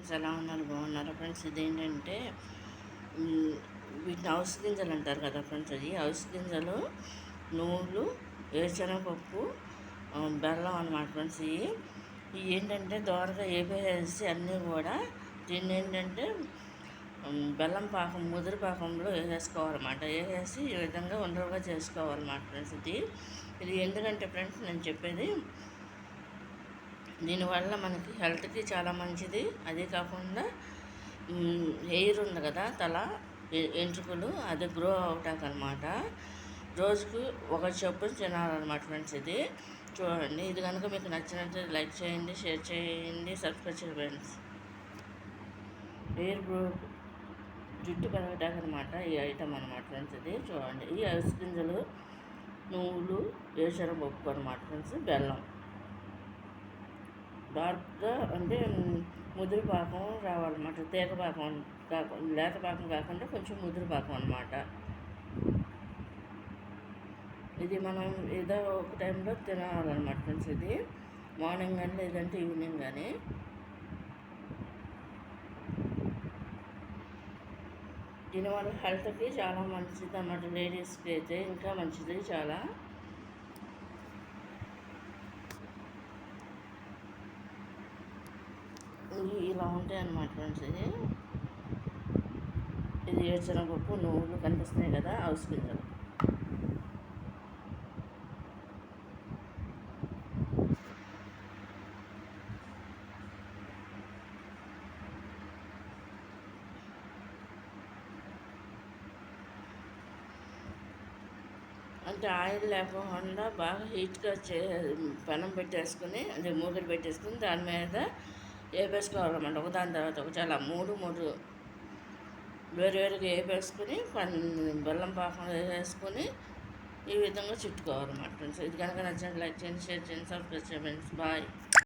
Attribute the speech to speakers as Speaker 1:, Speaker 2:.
Speaker 1: Friends, ఎలా ఉన్నారు? బాగున్నారా ఫ్రెండ్స్? ఇదేంటంటే వీటిని హౌస్ గింజలు అంటారు కదా ఫ్రెండ్స్. అది హౌస్ గింజలు, నువ్వులు, వేరుశనగపప్పు, బెల్లం అన్నమాట ఫ్రెండ్స్. ఇవి ఏంటంటే దోరగా వేపేసి అన్నీ కూడా దీన్ని ఏంటంటే బెల్లం పాకం, ముదురు పాకంలో వేసేసుకోవాలన్నమాట. వేసేసి ఈ విధంగా ఉండలుగా చేసుకోవాలన్నమాట ఫ్రెండ్స్. ఇది ఎందుకంటే ఫ్రెండ్స్ నేను చెప్పేది, దీనివల్ల మనకి హెల్త్కి చాలా మంచిది. అదే కాకుండా హెయిర్ ఉంది కదా, తల వెంట్రుకలు, అది గ్రో అవటానికి అనమాట. రోజుకు ఒక చొప్పున తినాలన్నమాట ఫ్రెండ్స్. ఇది చూడండి. ఇది కనుక మీకు నచ్చినట్లయితే లైక్ చేయండి, షేర్ చేయండి, సబ్స్క్రైబ్ చేయండి ఫ్రెండ్స్. హెయిర్ గ్రో, జుట్టు పెరగటానికి అనమాట ఈ ఐటమ్ అనమాట ఫ్రెండ్స్. ఇది చూడండి. ఈ అవిసె గింజలు, నువ్వులు, వేరుశనగపప్పు అనమాట ఫ్రెండ్స్, బెల్లం. డార్క్గా అంటే ముదురు పాకం రావాలన్నమాట. తేగ పాకం కాకుండా, లేత పాకం కాకుండా కొంచెం ముదురు పాకం అనమాట. ఇది మనం ఏదో ఒక టైంలో తినాలన్నమాట ఫ్రెండ్స్. ఇది మార్నింగ్ కానీ లేదంటే ఈవినింగ్ కానీ. దీనివల్ల హెల్త్కి చాలా మంచిది అన్నమాట. లేడీస్కి అయితే ఇంకా మంచిది చాలా. ఇలా ఉంటాయి అన్నమాట ఫ్రెండ్స్. ఇది వేరుశనగపప్పు, నువ్వులు కనిపిస్తున్నాయి కదా, హౌస్ గింజలు. అంటే ఆయిల్ లేకుండా బాగా హీట్గా పెనం పెట్టేసుకుని, అది మూగలు పెట్టేసుకుని దాని మీద వేపేసుకోవాలన్నమాట. ఒకదాని తర్వాత ఒక చాలా మూడు వేరువేరుగా వేపేసుకుని బెల్లం పాకం వేసుకొని ఈ విధంగా చుట్టుకోవాలన్నమాట ఫ్రెండ్స్. ఇది కనుక నచ్చినట్టు లైక్ చేయండి, షేర్ చేయండి, సబ్స్క్రైబ్ చేయండి ఫ్రెండ్స్. బాయ్.